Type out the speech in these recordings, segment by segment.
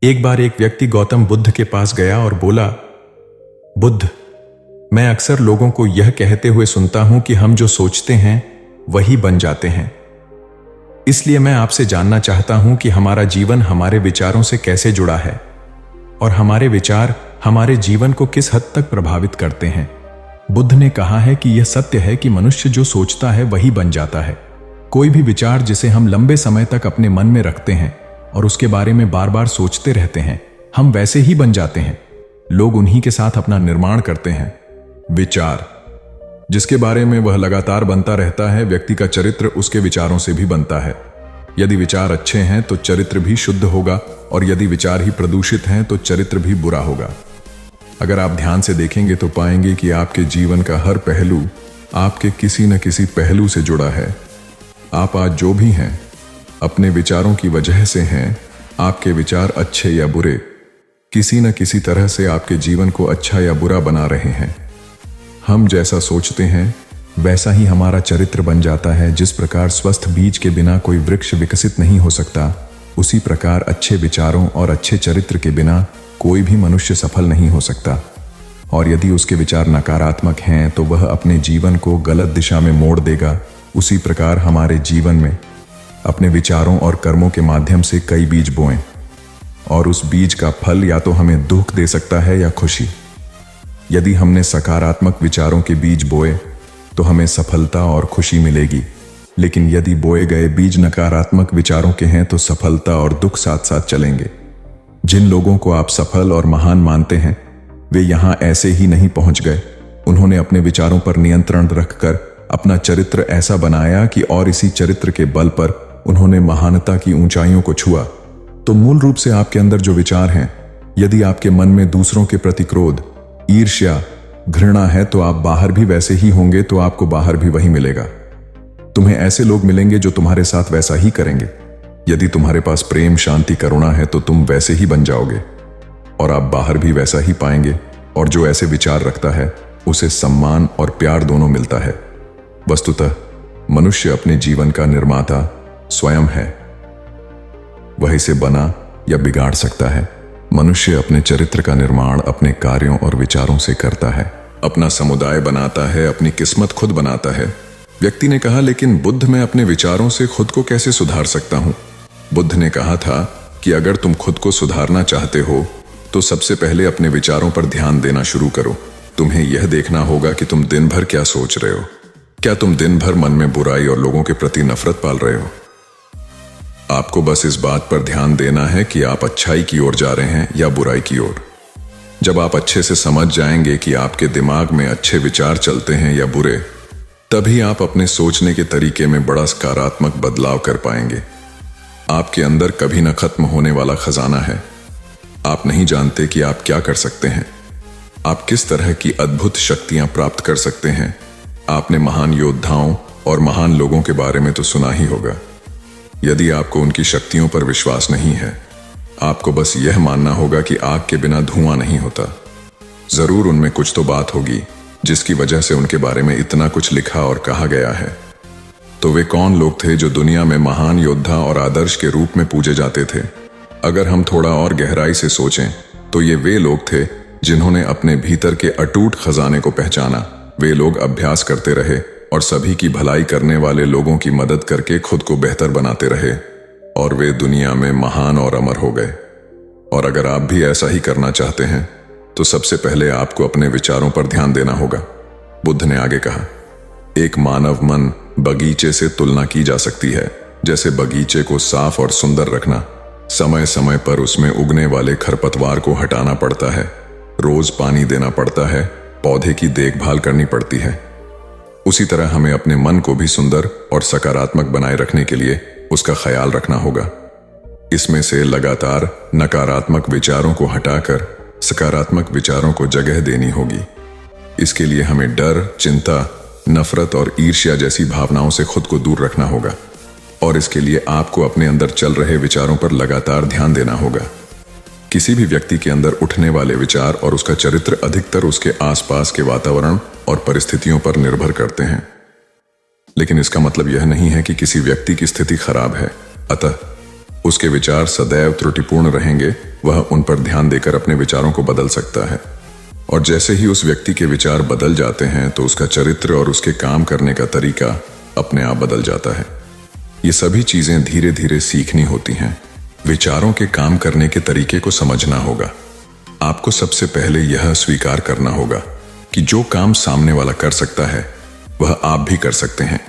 एक बार एक व्यक्ति गौतम बुद्ध के पास गया और बोला, बुद्ध, मैं अक्सर लोगों को यह कहते हुए सुनता हूं कि हम जो सोचते हैं वही बन जाते हैं। इसलिए मैं आपसे जानना चाहता हूं कि हमारा जीवन हमारे विचारों से कैसे जुड़ा है और हमारे विचार हमारे जीवन को किस हद तक प्रभावित करते हैं। बुद्ध ने कहा है कि यह सत्य है कि मनुष्य जो सोचता है वही बन जाता है। कोई भी विचार जिसे हम लंबे समय तक अपने मन में रखते हैं और उसके बारे में बार बार सोचते रहते हैं, हम वैसे ही बन जाते हैं। लोग उन्हीं के साथ अपना निर्माण करते हैं। विचार जिसके बारे में वह लगातार बनता रहता है, व्यक्ति का चरित्र उसके विचारों से भी बनता है। यदि विचार अच्छे हैं तो चरित्र भी शुद्ध होगा और यदि विचार ही प्रदूषित हैं तो चरित्र भी बुरा होगा। अगर आप ध्यान से देखेंगे तो पाएंगे कि आपके जीवन का हर पहलू आपके किसी न किसी पहलू से जुड़ा है। आप आज जो भी हैं अपने विचारों की वजह से हैं। आपके विचार अच्छे या बुरे किसी न किसी तरह से आपके जीवन को अच्छा या बुरा बना रहे हैं। हम जैसा सोचते हैं वैसा ही हमारा चरित्र बन जाता है। जिस प्रकार स्वस्थ बीज के बिना कोई वृक्ष विकसित नहीं हो सकता, उसी प्रकार अच्छे विचारों और अच्छे चरित्र के बिना कोई भी मनुष्य सफल नहीं हो सकता। और यदि उसके विचार नकारात्मक हैं तो वह अपने जीवन को गलत दिशा में मोड़ देगा। उसी प्रकार हमारे जीवन में अपने विचारों और कर्मों के माध्यम से कई बीज बोएं और उस बीज का फल या तो हमें दुख दे सकता है या खुशी। यदि हमने सकारात्मक विचारों के बीज बोए तो हमें सफलता और खुशी मिलेगी, लेकिन यदि बोए गए बीज नकारात्मक विचारों के हैं तो सफलता और दुख साथ साथ चलेंगे। जिन लोगों को आप सफल और महान मानते हैं वे यहां ऐसे ही नहीं पहुंच गए। उन्होंने अपने विचारों पर नियंत्रण रखकर अपना चरित्र ऐसा बनाया कि और इसी चरित्र के बल पर उन्होंने महानता की ऊंचाइयों को छुआ। तो मूल रूप से आपके अंदर जो विचार हैं, यदि आपके मन में दूसरों के प्रति क्रोध, ईर्ष्या, घृणा है तो आप बाहर भी वैसे ही होंगे, तो आपको बाहर भी वही मिलेगा। तुम्हें ऐसे लोग मिलेंगे जो तुम्हारे साथ वैसा ही करेंगे। यदि तुम्हारे पास प्रेम, शांति, करुणा है तो तुम वैसे ही बन जाओगे और आप बाहर भी वैसा ही पाएंगे। और जो ऐसे विचार रखता है उसे सम्मान और प्यार दोनों मिलता है। वस्तुतः मनुष्य अपने जीवन का निर्माता स्वयं है। वह इसे बना या बिगाड़ सकता है। मनुष्य अपने चरित्र का निर्माण अपने कार्यों और विचारों से करता है। अपना समुदाय बनाता है, अपनी किस्मत खुद बनाता है। व्यक्ति ने कहा, लेकिन बुद्ध, मैं अपने विचारों से खुद को कैसे सुधार सकता हूं? बुद्ध ने कहा था कि अगर तुम खुद को सुधारना चाहते हो तो सबसे पहले अपने विचारों पर ध्यान देना शुरू करो। तुम्हें यह देखना होगा कि तुम दिन भर क्या सोच रहे हो। क्या तुम दिन भर मन में बुराई और लोगों के प्रति नफरत पाल रहे हो? आपको बस इस बात पर ध्यान देना है कि आप अच्छाई की ओर जा रहे हैं या बुराई की ओर। जब आप अच्छे से समझ जाएंगे कि आपके दिमाग में अच्छे विचार चलते हैं या बुरे, तभी आप अपने सोचने के तरीके में बड़ा सकारात्मक बदलाव कर पाएंगे। आपके अंदर कभी न खत्म होने वाला खजाना है। आप नहीं जानते कि आप क्या कर सकते हैं, आप किस तरह की अद्भुत शक्तियां प्राप्त कर सकते हैं। आपने महान योद्धाओं और महान लोगों के बारे में तो सुना ही होगा। यदि आपको उनकी शक्तियों पर विश्वास नहीं है, आपको बस यह मानना होगा कि आग के बिना धुआं नहीं होता। जरूर उनमें कुछ तो बात होगी जिसकी वजह से उनके बारे में इतना कुछ लिखा और कहा गया है। तो वे कौन लोग थे जो दुनिया में महान योद्धा और आदर्श के रूप में पूजे जाते थे? अगर हम थोड़ा और गहराई से सोचें तो ये वे लोग थे जिन्होंने अपने भीतर के अटूट खजाने को पहचाना। वे लोग अभ्यास करते रहे और सभी की भलाई करने वाले लोगों की मदद करके खुद को बेहतर बनाते रहे और वे दुनिया में महान और अमर हो गए। और अगर आप भी ऐसा ही करना चाहते हैं तो सबसे पहले आपको अपने विचारों पर ध्यान देना होगा। बुद्ध ने आगे कहा, एक मानव मन बगीचे से तुलना की जा सकती है। जैसे बगीचे को साफ और सुंदर रखना, समय समय पर उसमें उगने वाले खरपतवार को हटाना पड़ता है, रोज पानी देना पड़ता है, पौधे की देखभाल करनी पड़ती है। उसी तरह हमें अपने मन को भी सुंदर और सकारात्मक बनाए रखने के लिए उसका ख्याल रखना होगा। इसमें से लगातार नकारात्मक विचारों को हटाकर सकारात्मक विचारों को जगह देनी होगी। इसके लिए हमें डर, चिंता, नफरत और ईर्ष्या जैसी भावनाओं से खुद को दूर रखना होगा। और इसके लिए आपको अपने अंदर चल रहे विचारों पर लगातार ध्यान देना होगा। किसी भी व्यक्ति के अंदर उठने वाले विचार और उसका चरित्र अधिकतर उसके आसपास के वातावरण और परिस्थितियों पर निर्भर करते हैं। लेकिन इसका मतलब यह नहीं है कि किसी व्यक्ति की स्थिति खराब है, अतः उसके विचार सदैव त्रुटिपूर्ण रहेंगे वह उन पर ध्यान देकर अपने विचारों को बदल सकता है। और जैसे ही उस व्यक्ति के विचार बदल जाते हैं तो उसका चरित्र और उसके काम करने का तरीका अपने आप बदल जाता है। ये सभी चीजें धीरे धीरे सीखनी होती हैं। विचारों के काम करने के तरीके को समझना होगा। आपको सबसे पहले यह स्वीकार करना होगा कि जो काम सामने वाला कर सकता है वह आप भी कर सकते हैं।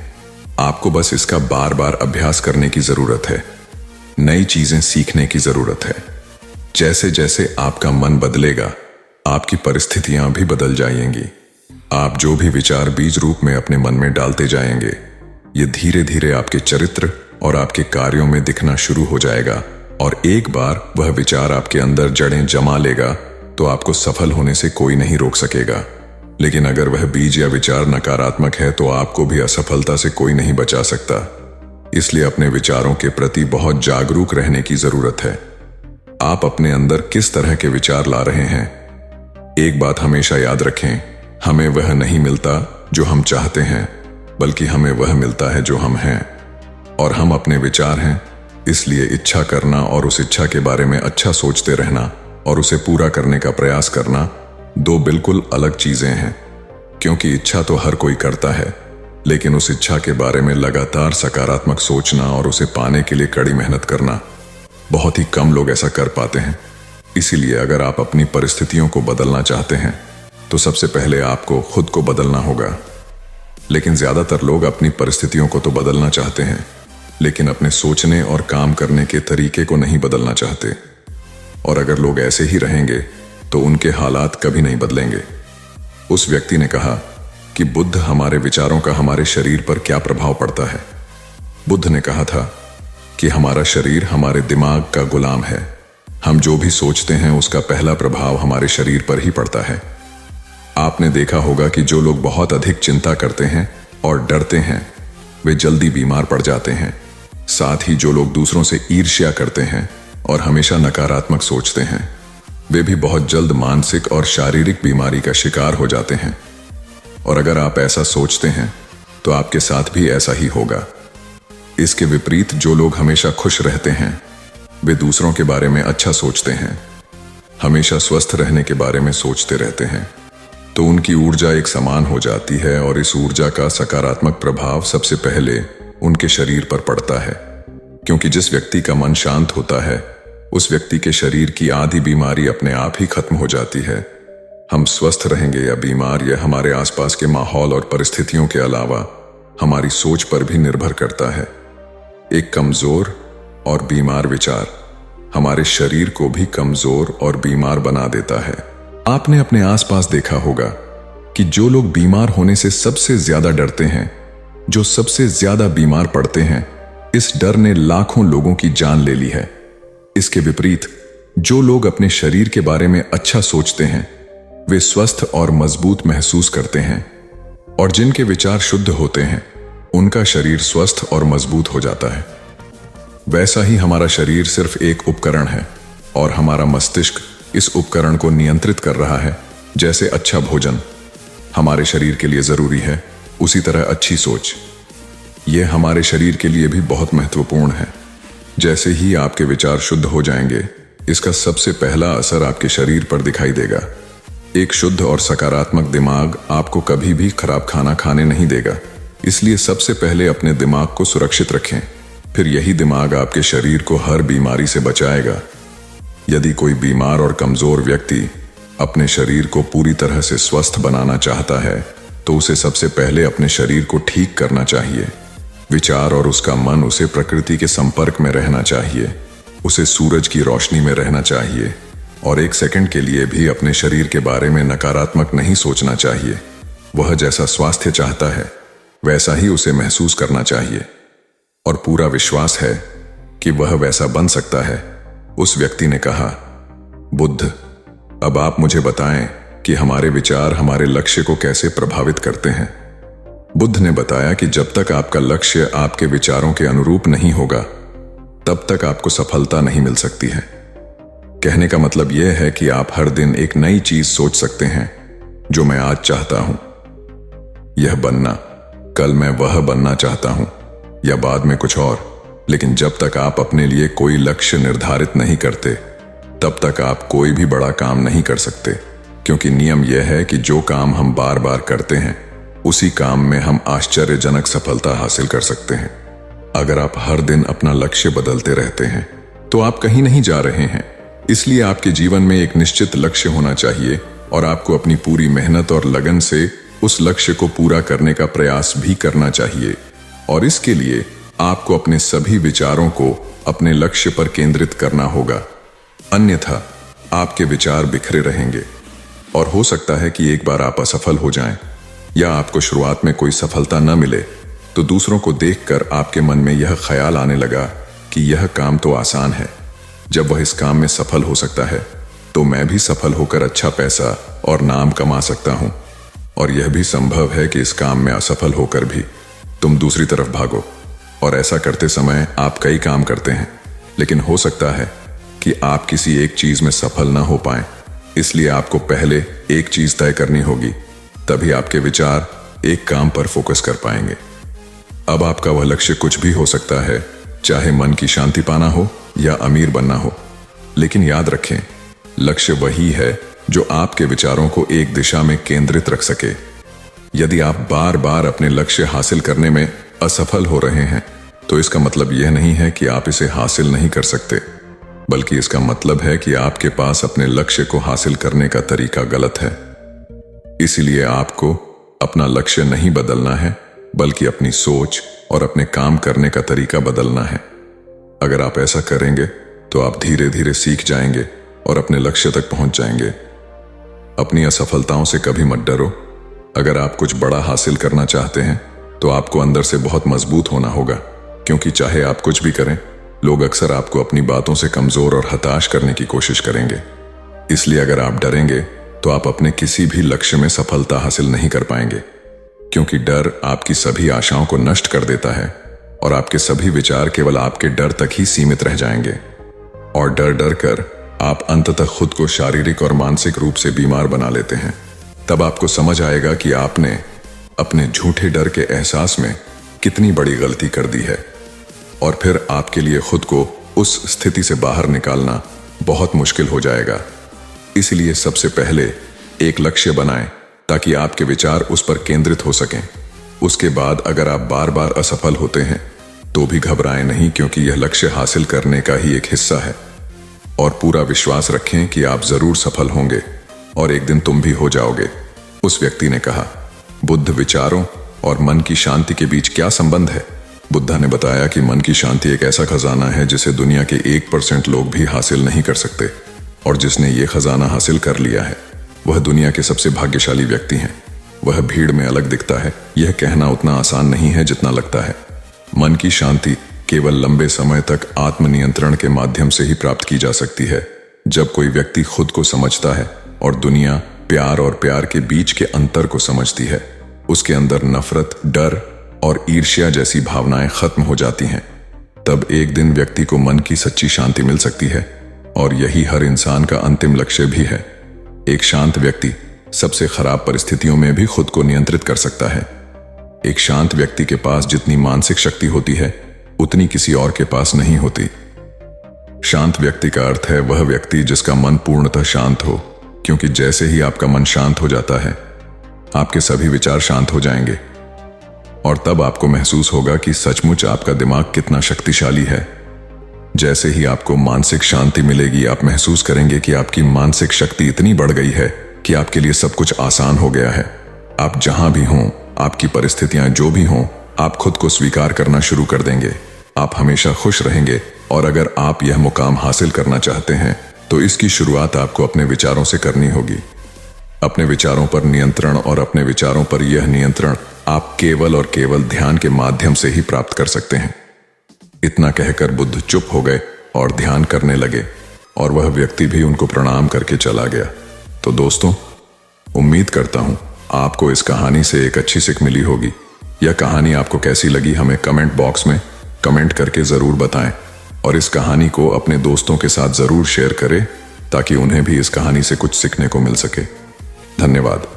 आपको बस इसका बार बार अभ्यास करने की जरूरत है। नई चीजें सीखने की जरूरत है। जैसे जैसे आपका मन बदलेगा आपकी परिस्थितियां भी बदल जाएंगी। आप जो भी विचार बीज रूप में अपने मन में डालते जाएंगे ये धीरे धीरे आपके चरित्र और आपके कार्यों में दिखना शुरू हो जाएगा। और एक बार वह विचार आपके अंदर जड़ें जमा लेगा तो आपको सफल होने से कोई नहीं रोक सकेगा। लेकिन अगर वह बीज या विचार नकारात्मक है तो आपको भी असफलता से कोई नहीं बचा सकता। इसलिए अपने विचारों के प्रति बहुत जागरूक रहने की जरूरत है। आप अपने अंदर किस तरह के विचार ला रहे हैं? एक बात हमेशा याद रखें, हमें वह नहीं मिलता जो हम चाहते हैं, बल्कि हमें वह मिलता है जो हम हैं। और हम अपने विचार हैं, इसलिए इच्छा करना और उस इच्छा के बारे में अच्छा सोचते रहना और उसे पूरा करने का प्रयास करना दो बिल्कुल अलग चीजें हैं। क्योंकि इच्छा तो हर कोई करता है, लेकिन उस इच्छा के बारे में लगातार सकारात्मक सोचना और उसे पाने के लिए कड़ी मेहनत करना बहुत ही कम लोग ऐसा कर पाते हैं। इसीलिए अगर आप अपनी परिस्थितियों को बदलना चाहते हैं तो सबसे पहले आपको खुद को बदलना होगा। लेकिन ज्यादातर लोग अपनी परिस्थितियों को तो बदलना चाहते हैं, लेकिन अपने सोचने और काम करने के तरीके को नहीं बदलना चाहते। और अगर लोग ऐसे ही रहेंगे तो उनके हालात कभी नहीं बदलेंगे। उस व्यक्ति ने कहा कि बुद्ध, हमारे विचारों का हमारे शरीर पर क्या प्रभाव पड़ता है? बुद्ध ने कहा था कि हमारा शरीर हमारे दिमाग का गुलाम है। हम जो भी सोचते हैं उसका पहला प्रभाव हमारे शरीर पर ही पड़ता है। आपने देखा होगा कि जो लोग बहुत अधिक चिंता करते हैं और डरते हैं वे जल्दी बीमार पड़ जाते हैं। साथ ही जो लोग दूसरों से ईर्ष्या करते हैं और हमेशा नकारात्मक सोचते हैं वे भी बहुत जल्द मानसिक और शारीरिक बीमारी का शिकार हो जाते हैं। और अगर आप ऐसा सोचते हैं तो आपके साथ भी ऐसा ही होगा। इसके विपरीत जो लोग हमेशा खुश रहते हैं वे दूसरों के बारे में अच्छा सोचते हैं, हमेशा स्वस्थ रहने के बारे में सोचते रहते हैं, तो उनकी ऊर्जा एक समान हो जाती है और इस ऊर्जा का सकारात्मक प्रभाव सबसे पहले उनके शरीर पर पड़ता है। क्योंकि जिस व्यक्ति का मन शांत होता है उस व्यक्ति के शरीर की आधी बीमारी अपने आप ही खत्म हो जाती है। हम स्वस्थ रहेंगे या बीमार यह हमारे आसपास के माहौल और परिस्थितियों के अलावा हमारी सोच पर भी निर्भर करता है। एक कमजोर और बीमार विचार हमारे शरीर को भी कमजोर और बीमार बना देता है। आपने अपने आसपास देखा होगा कि जो लोग बीमार होने से सबसे ज्यादा डरते हैं, जो सबसे ज्यादा बीमार पड़ते हैं, इस डर ने लाखों लोगों की जान ले ली है। इसके विपरीत जो लोग अपने शरीर के बारे में अच्छा सोचते हैं वे स्वस्थ और मजबूत महसूस करते हैं। और जिनके विचार शुद्ध होते हैं उनका शरीर स्वस्थ और मजबूत हो जाता है। वैसा ही हमारा शरीर सिर्फ एक उपकरण है और हमारा मस्तिष्क इस उपकरण को नियंत्रित कर रहा है। जैसे अच्छा भोजन हमारे शरीर के लिए जरूरी है, उसी तरह अच्छी सोच यह हमारे शरीर के लिए भी बहुत महत्वपूर्ण है। जैसे ही आपके विचार शुद्ध हो जाएंगे इसका सबसे पहला असर आपके शरीर पर दिखाई देगा। एक शुद्ध और सकारात्मक दिमाग आपको कभी भी खराब खाना खाने नहीं देगा। इसलिए सबसे पहले अपने दिमाग को सुरक्षित रखें, फिर यही दिमाग आपके शरीर को हर बीमारी से बचाएगा। यदि कोई बीमार और कमजोर व्यक्ति अपने शरीर को पूरी तरह से स्वस्थ बनाना चाहता है तो उसे सबसे पहले अपने शरीर को ठीक करना चाहिए। विचार और उसका मन उसे प्रकृति के संपर्क में रहना चाहिए, उसे सूरज की रोशनी में रहना चाहिए और एक सेकंड के लिए भी अपने शरीर के बारे में नकारात्मक नहीं सोचना चाहिए। वह जैसा स्वास्थ्य चाहता है वैसा ही उसे महसूस करना चाहिए और पूरा विश्वास है कि वह वैसा बन सकता है। उस व्यक्ति ने कहा, बुद्ध, अब आप मुझे बताएं कि हमारे विचार हमारे लक्ष्य को कैसे प्रभावित करते हैं। बुद्ध ने बताया कि जब तक आपका लक्ष्य आपके विचारों के अनुरूप नहीं होगा तब तक आपको सफलता नहीं मिल सकती है। कहने का मतलब यह है कि आप हर दिन एक नई चीज सोच सकते हैं जो मैं आज चाहता हूं, यह बनना, कल मैं वह बनना चाहता हूं या बाद में कुछ और। लेकिन जब तक आप अपने लिए कोई लक्ष्य निर्धारित नहीं करते तब तक आप कोई भी बड़ा काम नहीं कर सकते, क्योंकि नियम यह है कि जो काम हम बार बार करते हैं उसी काम में हम आश्चर्यजनक सफलता हासिल कर सकते हैं। अगर आप हर दिन अपना लक्ष्य बदलते रहते हैं तो आप कहीं नहीं जा रहे हैं। इसलिए आपके जीवन में एक निश्चित लक्ष्य होना चाहिए और आपको अपनी पूरी मेहनत और लगन से उस लक्ष्य को पूरा करने का प्रयास भी करना चाहिए। और इसके लिए आपको अपने सभी विचारों को अपने लक्ष्य पर केंद्रित करना होगा, अन्यथा आपके विचार बिखरे रहेंगे और हो सकता है कि एक बार आप असफल हो जाएं या आपको शुरुआत में कोई सफलता न मिले तो दूसरों को देखकर आपके मन में यह ख्याल आने लगा कि यह काम तो आसान है, जब वह इस काम में सफल हो सकता है तो मैं भी सफल होकर अच्छा पैसा और नाम कमा सकता हूं। और यह भी संभव है कि इस काम में असफल होकर भी तुम दूसरी तरफ भागो और ऐसा करते समय आप कई काम करते हैं, लेकिन हो सकता है कि आप किसी एक चीज में सफल ना हो पाएं। इसलिए आपको पहले एक चीज तय करनी होगी, तभी आपके विचार एक काम पर फोकस कर पाएंगे। अब आपका वह लक्ष्य कुछ भी हो सकता है, चाहे मन की शांति पाना हो या अमीर बनना हो, लेकिन याद रखें लक्ष्य वही है जो आपके विचारों को एक दिशा में केंद्रित रख सके। यदि आप बार बार अपने लक्ष्य हासिल करने में असफल हो रहे हैं तो इसका मतलब यह नहीं है कि आप इसे हासिल नहीं कर सकते, बल्कि इसका मतलब है कि आपके पास अपने लक्ष्य को हासिल करने का तरीका गलत है। इसीलिए आपको अपना लक्ष्य नहीं बदलना है, बल्कि अपनी सोच और अपने काम करने का तरीका बदलना है। अगर आप ऐसा करेंगे तो आप धीरे धीरे सीख जाएंगे और अपने लक्ष्य तक पहुंच जाएंगे। अपनी असफलताओं से कभी मत डरो। अगर आप कुछ बड़ा हासिल करना चाहते हैं तो आपको अंदर से बहुत मजबूत होना होगा, क्योंकि चाहे आप कुछ भी करें, लोग अक्सर आपको अपनी बातों से कमजोर और हताश करने की कोशिश करेंगे। इसलिए अगर आप डरेंगे तो आप अपने किसी भी लक्ष्य में सफलता हासिल नहीं कर पाएंगे, क्योंकि डर आपकी सभी आशाओं को नष्ट कर देता है और आपके सभी विचार केवल आपके डर तक ही सीमित रह जाएंगे। और डर डर कर आप अंततः खुद को शारीरिक और मानसिक रूप से बीमार बना लेते हैं। तब आपको समझ आएगा कि आपने अपने झूठे डर के एहसास में कितनी बड़ी गलती कर दी है, और फिर आपके लिए खुद को उस स्थिति से बाहर निकालना बहुत मुश्किल हो जाएगा। इसलिए सबसे पहले एक लक्ष्य बनाएं ताकि आपके विचार उस पर केंद्रित हो सकें। उसके बाद अगर आप बार बार असफल होते हैं तो भी घबराएं नहीं, क्योंकि यह लक्ष्य हासिल करने का ही एक हिस्सा है। और पूरा विश्वास रखें कि आप जरूर सफल होंगे और एक दिन तुम भी हो जाओगे। उस व्यक्ति ने कहा, बुद्ध विचारों और मन की शांति के बीच क्या संबंध है? बुद्धा ने बताया कि मन की शांति एक ऐसा खजाना है जिसे दुनिया के 1% लोग भी हासिल नहीं कर सकते, और जिसने ये खजाना हासिल कर लिया है वह दुनिया के सबसे भाग्यशाली व्यक्ति हैं। वह भीड़ में अलग दिखता है, यह कहना उतना आसान नहीं है जितना लगता है। मन की शांति केवल लंबे समय तक आत्मनियंत्रण के माध्यम से ही प्राप्त की जा सकती है। जब कोई व्यक्ति खुद को समझता है और दुनिया, प्यार और प्यार के बीच के अंतर को समझती है, उसके अंदर नफरत, डर और ईर्ष्या जैसी भावनाएं खत्म हो जाती हैं। तब एक दिन व्यक्ति को मन की सच्ची शांति मिल सकती है, और यही हर इंसान का अंतिम लक्ष्य भी है। एक शांत व्यक्ति सबसे खराब परिस्थितियों में भी खुद को नियंत्रित कर सकता है। एक शांत व्यक्ति के पास जितनी मानसिक शक्ति होती है उतनी किसी और के पास नहीं होती। शांत व्यक्ति का अर्थ है वह व्यक्ति जिसका मन पूर्णतः शांत हो, क्योंकि जैसे ही आपका मन शांत हो जाता है आपके सभी विचार शांत हो जाएंगे, और तब आपको महसूस होगा कि सचमुच आपका दिमाग कितना शक्तिशाली है। जैसे ही आपको मानसिक शांति मिलेगी आप महसूस करेंगे कि आपकी मानसिक शक्ति इतनी बढ़ गई है कि आपके लिए सब कुछ आसान हो गया है। आप जहां भी हों, आपकी परिस्थितियां जो भी हों, आप खुद को स्वीकार करना शुरू कर देंगे। आप हमेशा खुश रहेंगे, और अगर आप यह मुकाम हासिल करना चाहते हैं तो इसकी शुरुआत आपको अपने विचारों से करनी होगी। अपने विचारों पर नियंत्रण, और अपने विचारों पर यह नियंत्रण आप केवल और केवल ध्यान के माध्यम से ही प्राप्त कर सकते हैं। इतना कहकर बुद्ध चुप हो गए और ध्यान करने लगे, और वह व्यक्ति भी उनको प्रणाम करके चला गया। तो दोस्तों, उम्मीद करता हूं आपको इस कहानी से एक अच्छी सीख मिली होगी। यह कहानी आपको कैसी लगी हमें कमेंट बॉक्स में कमेंट करके जरूर बताएं, और इस कहानी को अपने दोस्तों के साथ जरूर शेयर करें ताकि उन्हें भी इस कहानी से कुछ सीखने को मिल सके। धन्यवाद।